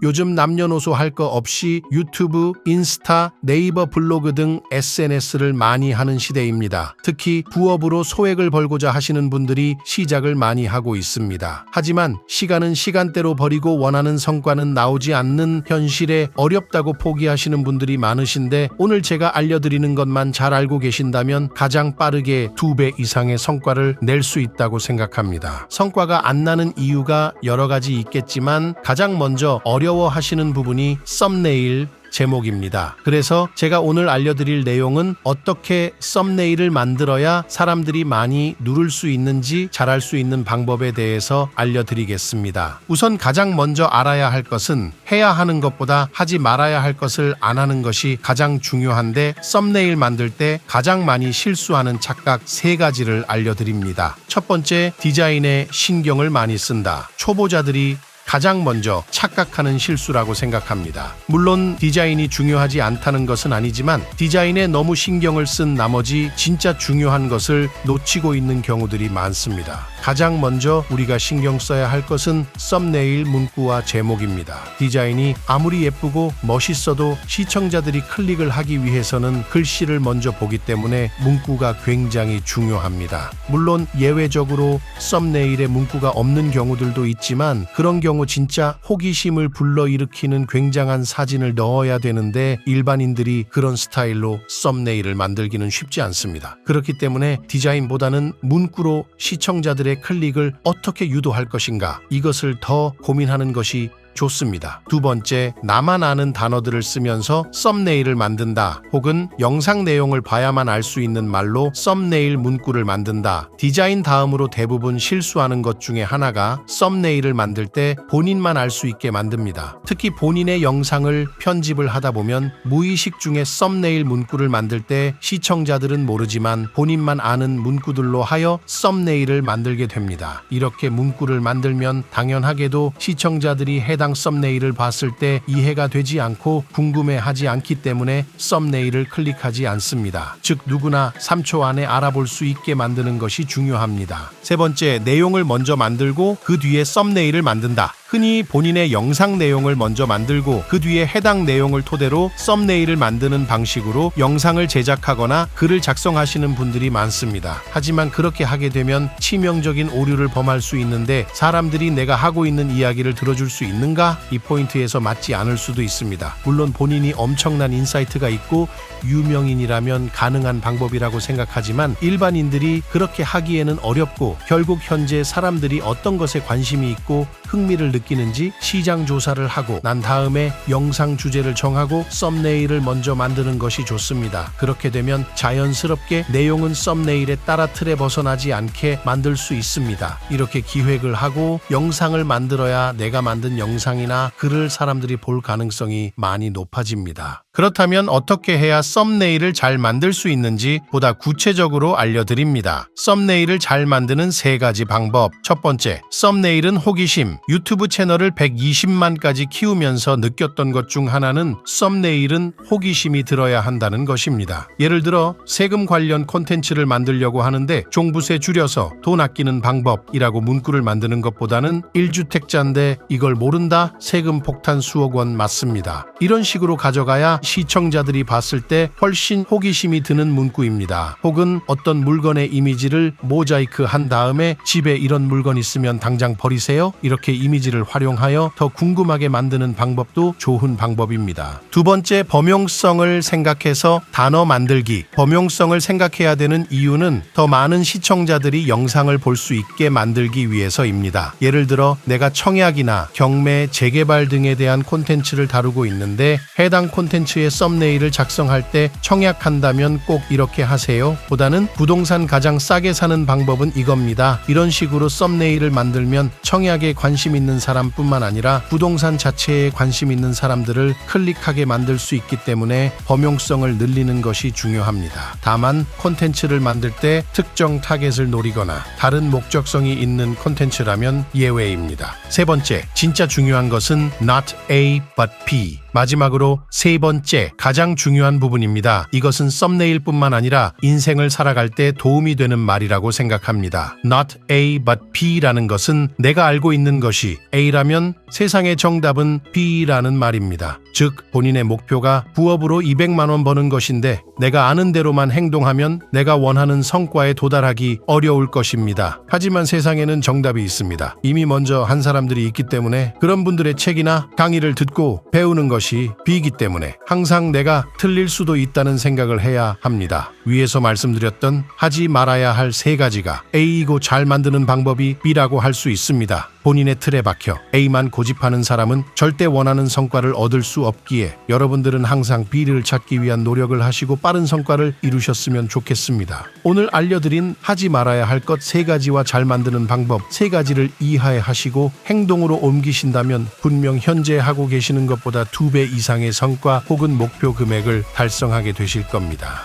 요즘 남녀노소 할 거 없이 유튜브, 인스타, 네이버 블로그 등 SNS를 많이 하는 시대입니다. 특히 부업으로 소액을 벌고자 하시는 분들이 시작을 많이 하고 있습니다. 하지만 시간은 시간대로 버리고 원하는 성과는 나오지 않는 현실에 어렵다고 포기하시는 분들이 많으신데, 오늘 제가 알려드리는 것만 잘 알고 계신다면 가장 빠르게 2배 이상의 성과를 낼 수 있다고 생각합니다. 성과가 안 나는 이유가 여러 가지 있겠지만 가장 먼저 어려워하시는 부분이 썸네일 제목입니다. 그래서 제가 오늘 알려드릴 내용은 어떻게 썸네일을 만들어야 사람들이 많이 누를 수 있는지 잘할 수 있는 방법에 대해서 알려드리겠습니다. 우선 가장 먼저 알아야 할 것은 해야 하는 것보다 하지 말아야 할 것을 안 하는 것이 가장 중요한데, 썸네일 만들 때 가장 많이 실수하는 착각 3가지를 알려드립니다. 첫 번째, 디자인에 신경을 많이 쓴다. 초보자들이 가장 먼저 착각하는 실수라고 생각합니다. 물론 디자인이 중요하지 않다는 것은 아니지만 디자인에 너무 신경을 쓴 나머지 진짜 중요한 것을 놓치고 있는 경우들이 많습니다. 가장 먼저 우리가 신경 써야 할 것은 썸네일 문구와 제목입니다. 디자인이 아무리 예쁘고 멋있어도 시청자들이 클릭을 하기 위해서는 글씨를 먼저 보기 때문에 문구가 굉장히 중요합니다. 물론 예외적으로 썸네일에 문구가 없는 경우들도 있지만, 그런 경우 진짜 호기심을 불러일으키는 굉장한 사진을 넣어야 되는데 일반인들이 그런 스타일로 썸네일을 만들기는 쉽지 않습니다. 그렇기 때문에 디자인보다는 문구로 시청자들의 클릭을 어떻게 유도할 것인가, 이것을 더 고민하는 것이 좋습니다. 두 번째, 나만 아는 단어들을 쓰면서 썸네일을 만든다, 혹은 영상 내용을 봐야만 알 수 있는 말로 썸네일 문구를 만든다. 디자인 다음으로 대부분 실수하는 것 중에 하나가 썸네일을 만들 때 본인만 알 수 있게 만듭니다. 특히 본인의 영상을 편집을 하다 보면 무의식 중에 썸네일 문구를 만들 때 시청자들은 모르지만 본인만 아는 문구들로 하여 썸네일을 만들게 됩니다. 이렇게 문구를 만들면 당연하게도 시청자들이 해당 썸네일을 봤을 때 이해가 되지 않고 궁금해하지 않기 때문에 썸네일을 클릭하지 않습니다. 즉 누구나 3초 안에 알아볼 수 있게 만드는 것이 중요합니다. 세 번째, 내용을 먼저 만들고 그 뒤에 썸네일을 만든다. 흔히 본인의 영상 내용을 먼저 만들고 그 뒤에 해당 내용을 토대로 썸네일을 만드는 방식으로 영상을 제작하거나 글을 작성하시는 분들이 많습니다. 하지만 그렇게 하게 되면 치명적인 오류를 범할 수 있는데, 사람들이 내가 하고 있는 이야기를 들어줄 수 있는가? 이 포인트에서 맞지 않을 수도 있습니다. 물론 본인이 엄청난 인사이트가 있고 유명인이라면 가능한 방법이라고 생각하지만, 일반인들이 그렇게 하기에는 어렵고 결국 현재 사람들이 어떤 것에 관심이 있고 흥미를 느끼는지 시장 조사를 하고 난 다음에 영상 주제를 정하고 썸네일을 먼저 만드는 것이 좋습니다. 그렇게 되면 자연스럽게 내용은 썸네일에 따라 틀에 벗어나지 않게 만들 수 있습니다. 이렇게 기획을 하고 영상을 만들어야 내가 만든 영상이나 글을 사람들이 볼 가능성이 많이 높아집니다. 그렇다면 어떻게 해야 썸네일을 잘 만들 수 있는지 보다 구체적으로 알려드립니다. 썸네일을 잘 만드는 3가지 방법. 첫 번째, 썸네일은 호기심. 유튜브 채널을 120만까지 키우면서 느꼈던 것 중 하나는 썸네일은 호기심이 들어야 한다는 것입니다. 예를 들어 세금 관련 콘텐츠를 만들려고 하는데 종부세 줄여서 돈 아끼는 방법이라고 문구를 만드는 것보다는 1주택자인데 이걸 모른다? 세금 폭탄 수억 원 맞습니다. 이런 식으로 가져가야 시청자들이 봤을 때 훨씬 호기심이 드는 문구입니다. 혹은 어떤 물건의 이미지를 모자이크 한 다음에 집에 이런 물건 있으면 당장 버리세요? 이렇게 이미지를 활용하여 더 궁금하게 만드는 방법도 좋은 방법입니다. 두 번째, 범용성을 생각해서 단어 만들기. 범용성을 생각해야 되는 이유는 더 많은 시청자들이 영상을 볼 수 있게 만들기 위해서입니다. 예를 들어 내가 청약이나 경매, 재개발 등에 대한 콘텐츠를 다루고 있는데 해당 콘텐츠의 썸네일을 작성할 때 청약한다면 꼭 이렇게 하세요 보다는 부동산 가장 싸게 사는 방법은 이겁니다. 이런 식으로 썸네일을 만들면 청약에 관심 있는 사람뿐만 아니라 부동산 자체에 관심 있는 사람들을 클릭하게 만들 수 있기 때문에 범용성을 늘리는 것이 중요합니다. 다만 콘텐츠를 만들 때 특정 타겟을 노리거나 다른 목적성이 있는 콘텐츠라면 예외입니다. 세 번째, 진짜 중요한 것은 not A but B. 마지막으로 세 번째, 가장 중요한 부분입니다. 이것은 썸네일뿐만 아니라 인생을 살아갈 때 도움이 되는 말이라고 생각합니다. Not A but B라는 것은 내가 알고 있는 것이 A라면 세상의 정답은 B라는 말입니다. 즉, 본인의 목표가 부업으로 200만 원 버는 것인데 내가 아는 대로만 행동하면 내가 원하는 성과에 도달하기 어려울 것입니다. 하지만 세상에는 정답이 있습니다. 이미 먼저 한 사람들이 있기 때문에 그런 분들의 책이나 강의를 듣고 배우는 것이 B이기 때문에 항상 내가 틀릴 수도 있다는 생각을 해야 합니다. 위에서 말씀드렸던 하지 말아야 할 세 가지가 A이고 잘 만드는 방법이 B라고 할 수 있습니다. 본인의 틀에 박혀 A만 고집하는 사람은 절대 원하는 성과를 얻을 수 없기에 여러분들은 항상 B를 찾기 위한 노력을 하시고 빠른 성과를 이루셨으면 좋겠습니다. 오늘 알려드린 하지 말아야 할 것 세 가지와 잘 만드는 방법 세 가지를 이해하시고 행동으로 옮기신다면 분명 현재 하고 계시는 것보다 2배 이상의 성과 혹은 목표 금액을 달성하게 되실 겁니다.